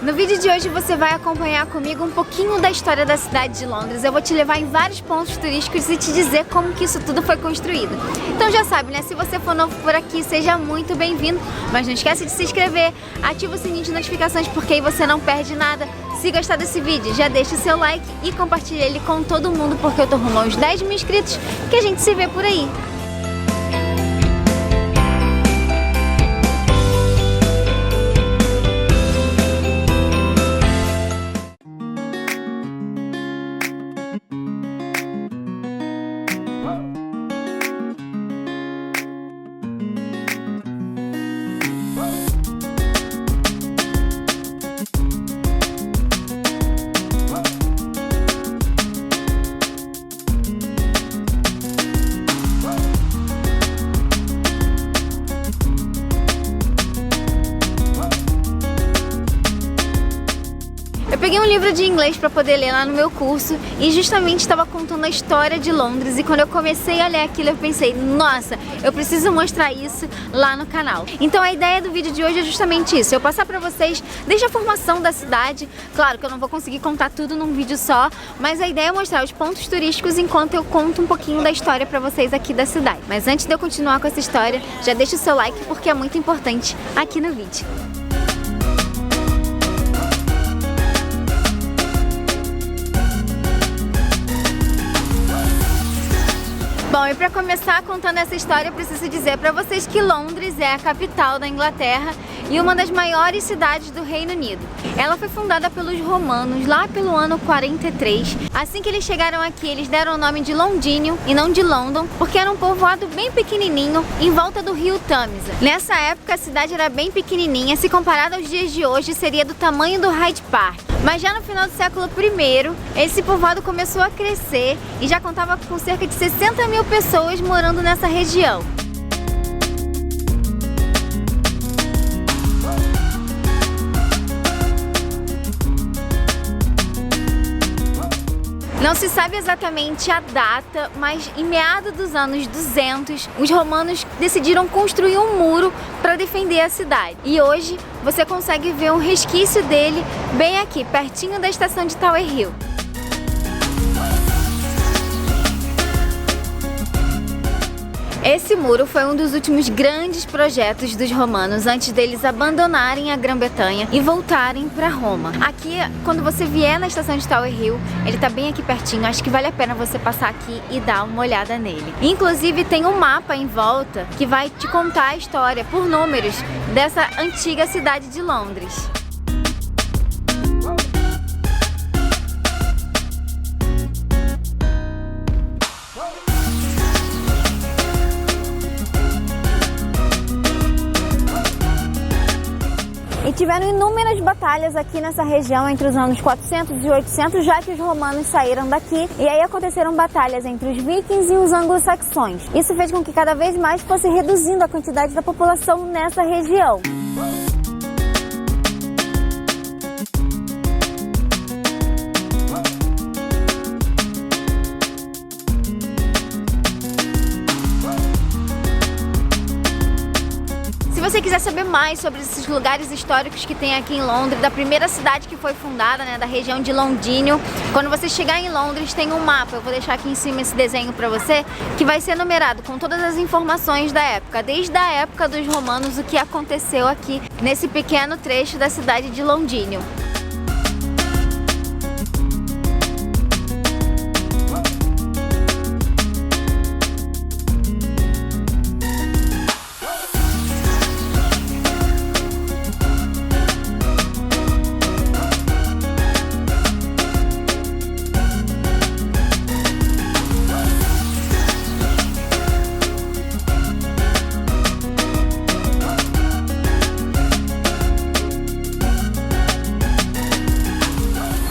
No vídeo de hoje você vai acompanhar comigo um pouquinho da história da cidade de Londres. Eu vou te levar em vários pontos turísticos e te dizer como que isso tudo foi construído. Então já sabe, né? Se você for novo por aqui, seja muito bem-vindo. Mas não esquece de se inscrever, ativa o sininho de notificações porque aí você não perde nada. Se gostar desse vídeo, já deixa o seu like e compartilha ele com todo mundo porque eu tô rumo aos 10 mil inscritos, que a gente se vê por aí. Eu peguei um livro de inglês para poder ler lá no meu curso e justamente estava contando a história de Londres, e quando eu comecei a ler aquilo eu pensei, nossa, eu preciso mostrar isso lá no canal. Então a ideia do vídeo de hoje é justamente isso, eu passar para vocês desde a formação da cidade. Claro que eu não vou conseguir contar tudo num vídeo só, mas a ideia é mostrar os pontos turísticos enquanto eu conto um pouquinho da história para vocês aqui da cidade. Mas antes de eu continuar com essa história, já deixa o seu like porque é muito importante aqui no vídeo. Bom, e para começar contando essa história, eu preciso dizer para vocês que Londres é a capital da Inglaterra e uma das maiores cidades do Reino Unido. Ela foi fundada pelos romanos lá pelo ano 43. Assim que eles chegaram aqui, eles deram o nome de Londínio e não de London, porque era um povoado bem pequenininho em volta do rio Tamisa. Nessa época, a cidade era bem pequenininha, se comparada aos dias de hoje, seria do tamanho do Hyde Park. Mas já no final do século I, esse povoado começou a crescer e já contava com cerca de 60 mil pessoas morando nessa região. Não se sabe exatamente a data, mas em meados dos anos 200, os romanos decidiram construir um muro para defender a cidade. E hoje você consegue ver um resquício dele bem aqui, pertinho da estação de Tower Hill. Esse muro foi um dos últimos grandes projetos dos romanos antes deles abandonarem a Grã-Bretanha e voltarem para Roma. Aqui, quando você vier na estação de Tower Hill, ele está bem aqui pertinho, acho que vale a pena você passar aqui e dar uma olhada nele. Inclusive tem um mapa em volta que vai te contar a história por números dessa antiga cidade de Londres. E tiveram inúmeras batalhas aqui nessa região entre os anos 400 e 800, já que os romanos saíram daqui, e aí aconteceram batalhas entre os vikings e os anglo-saxões. Isso fez com que cada vez mais fosse reduzindo a quantidade da população nessa região. Se você quiser saber mais sobre esses lugares históricos que tem aqui em Londres, da primeira cidade que foi fundada, né, da região de Londínio, quando você chegar em Londres tem um mapa, eu vou deixar aqui em cima esse desenho para você, que vai ser numerado com todas as informações da época, desde a época dos romanos, o que aconteceu aqui nesse pequeno trecho da cidade de Londínio.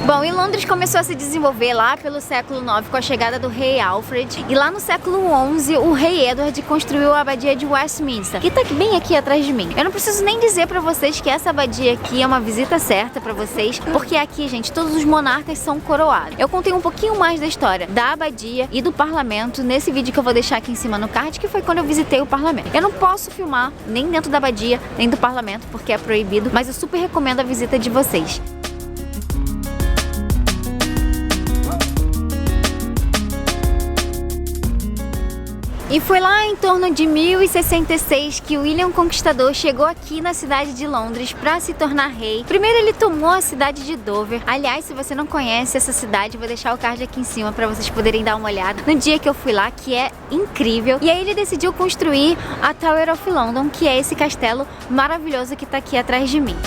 Bom, e Londres começou a se desenvolver lá pelo século IX com a chegada do rei Alfred. E lá no século XI, o rei Edward construiu a abadia de Westminster, que tá bem aqui atrás de mim. Eu não preciso nem dizer pra vocês que essa abadia aqui é uma visita certa pra vocês, porque aqui, gente, todos os monarcas são coroados. Eu contei um pouquinho mais da história da abadia e do parlamento nesse vídeo que eu vou deixar aqui em cima no card, que foi quando eu visitei o parlamento. Eu não posso filmar nem dentro da abadia, nem do parlamento, porque é proibido, mas eu super recomendo a visita de vocês. E foi lá em torno de 1066 que William Conquistador chegou aqui na cidade de Londres para se tornar rei. Primeiro ele tomou a cidade de Dover. Aliás, se você não conhece essa cidade, vou deixar o card aqui em cima para vocês poderem dar uma olhada no dia que eu fui lá, que é incrível. E aí ele decidiu construir a Tower of London, que é esse castelo maravilhoso que está aqui atrás de mim.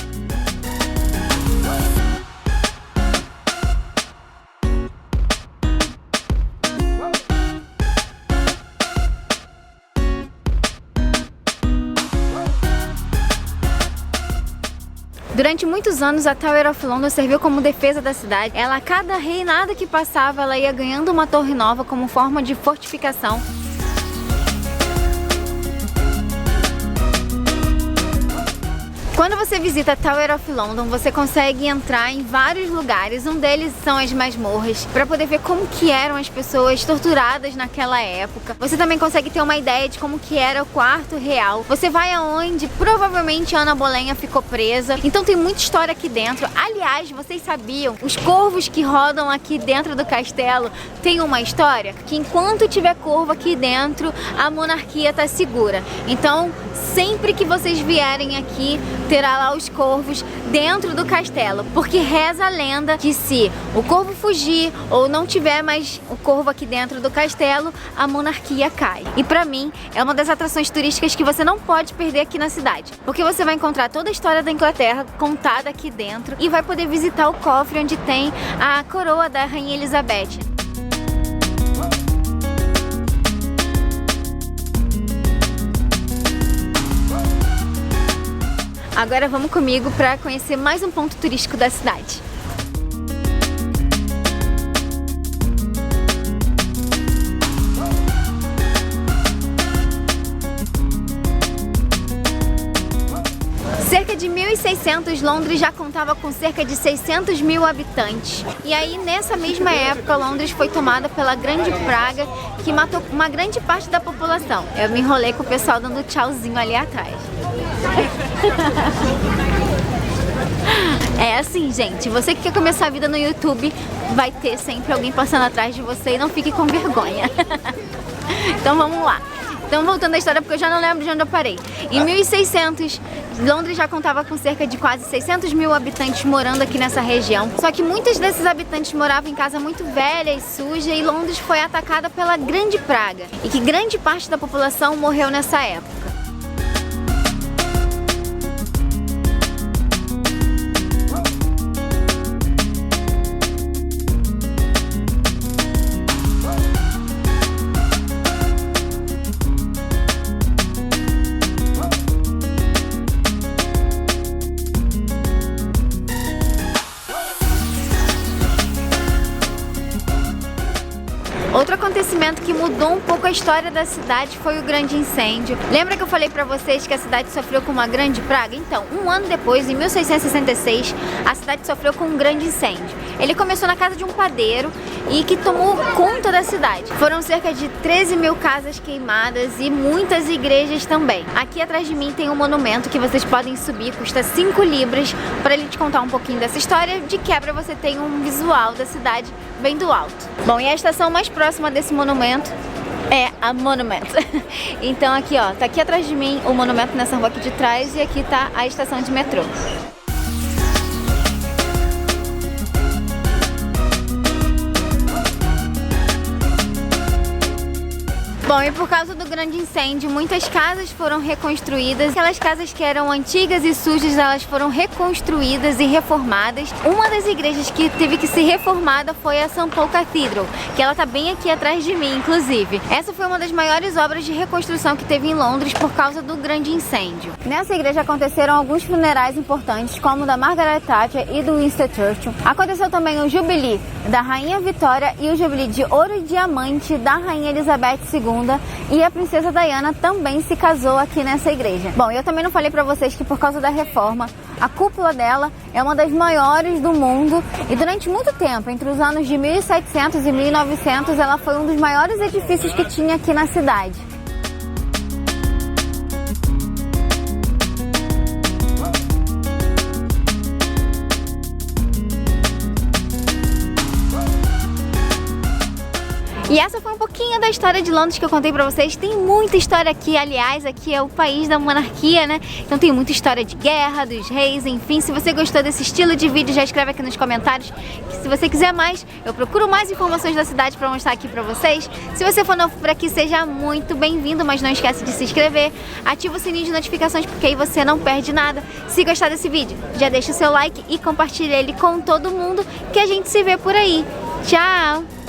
Durante muitos anos, a Tower of London serviu como defesa da cidade. Ela, a cada reinado que passava, ela ia ganhando uma torre nova como forma de fortificação. Quando você visita a Tower of London, você consegue entrar em vários lugares. Um deles são as masmorras, para poder ver como que eram as pessoas torturadas naquela época. Você também consegue ter uma ideia de como que era o quarto real. Você vai aonde provavelmente Ana Boleyn ficou presa. Então tem muita história aqui dentro. Aliás, vocês sabiam? Os corvos que rodam aqui dentro do castelo tem uma história que enquanto tiver corvo aqui dentro, a monarquia tá segura. Então, sempre que vocês vierem aqui, terá lá os corvos dentro do castelo, porque reza a lenda que se o corvo fugir ou não tiver mais o corvo aqui dentro do castelo, a monarquia cai. E pra mim, é uma das atrações turísticas que você não pode perder aqui na cidade, porque você vai encontrar toda a história da Inglaterra contada aqui dentro e vai poder visitar o cofre onde tem a coroa da Rainha Elizabeth. Agora vamos comigo para conhecer mais um ponto turístico da cidade. Cerca de 1600, Londres já contava com cerca de 600 mil habitantes. E aí, nessa mesma época, Londres foi tomada pela Grande Praga, que matou uma grande parte da população. Eu me enrolei com o pessoal dando tchauzinho ali atrás. É assim, gente, você que quer começar a vida no YouTube, vai ter sempre alguém passando atrás de você e não fique com vergonha. Então vamos lá. Então voltando à história, porque eu já não lembro de onde eu parei. Em 1600, Londres já contava com cerca de quase 600 mil habitantes morando aqui nessa região. Só que muitos desses habitantes moravam em casa muito velha e suja, e Londres foi atacada pela Grande Praga. E que grande parte da população morreu nessa época. Outro acontecimento que mudou um pouco a história da cidade foi o grande incêndio. Lembra que eu falei pra vocês que a cidade sofreu com uma grande praga? Então, um ano depois, em 1666, a cidade sofreu com um grande incêndio. Ele começou na casa de um padeiro e que tomou conta da cidade. Foram cerca de 13 mil casas queimadas e muitas igrejas também. Aqui atrás de mim tem um monumento que vocês podem subir, custa 5 libras, para ele te contar um pouquinho dessa história. De quebra você tem um visual da cidade bem do alto. Bom, e a estação mais próxima desse monumento é a Monument. Então aqui, ó, tá aqui atrás de mim o monumento nessa rua aqui de trás, e aqui tá a estação de metrô. Bom, e por causa do grande incêndio, muitas casas foram reconstruídas. Aquelas casas que eram antigas e sujas, elas foram reconstruídas e reformadas. Uma das igrejas que teve que ser reformada foi a St. Paul Cathedral, que ela tá bem aqui atrás de mim, inclusive. Essa foi uma das maiores obras de reconstrução que teve em Londres por causa do grande incêndio. Nessa igreja aconteceram alguns funerais importantes, como o da Margaret Thatcher e do Winston Churchill. Aconteceu também o Jubilee da Rainha Vitória e o Jubilee de Ouro e Diamante da Rainha Elizabeth II. E a princesa Diana também se casou aqui nessa igreja. Bom, eu também não falei pra vocês que por causa da reforma, a cúpula dela é uma das maiores do mundo e durante muito tempo, entre os anos de 1700 e 1900, ela foi um dos maiores edifícios que tinha aqui na cidade. E essa foi um pouquinho da história de Londres que eu contei pra vocês. Tem muita história aqui, aliás, aqui é o país da monarquia, né? Então tem muita história de guerra, dos reis, enfim. Se você gostou desse estilo de vídeo, já escreve aqui nos comentários. Se você quiser mais, eu procuro mais informações da cidade pra mostrar aqui pra vocês. Se você for novo por aqui, seja muito bem-vindo, mas não esquece de se inscrever. Ativa o sininho de notificações, porque aí você não perde nada. Se gostar desse vídeo, já deixa o seu like e compartilha ele com todo mundo, que a gente se vê por aí. Tchau!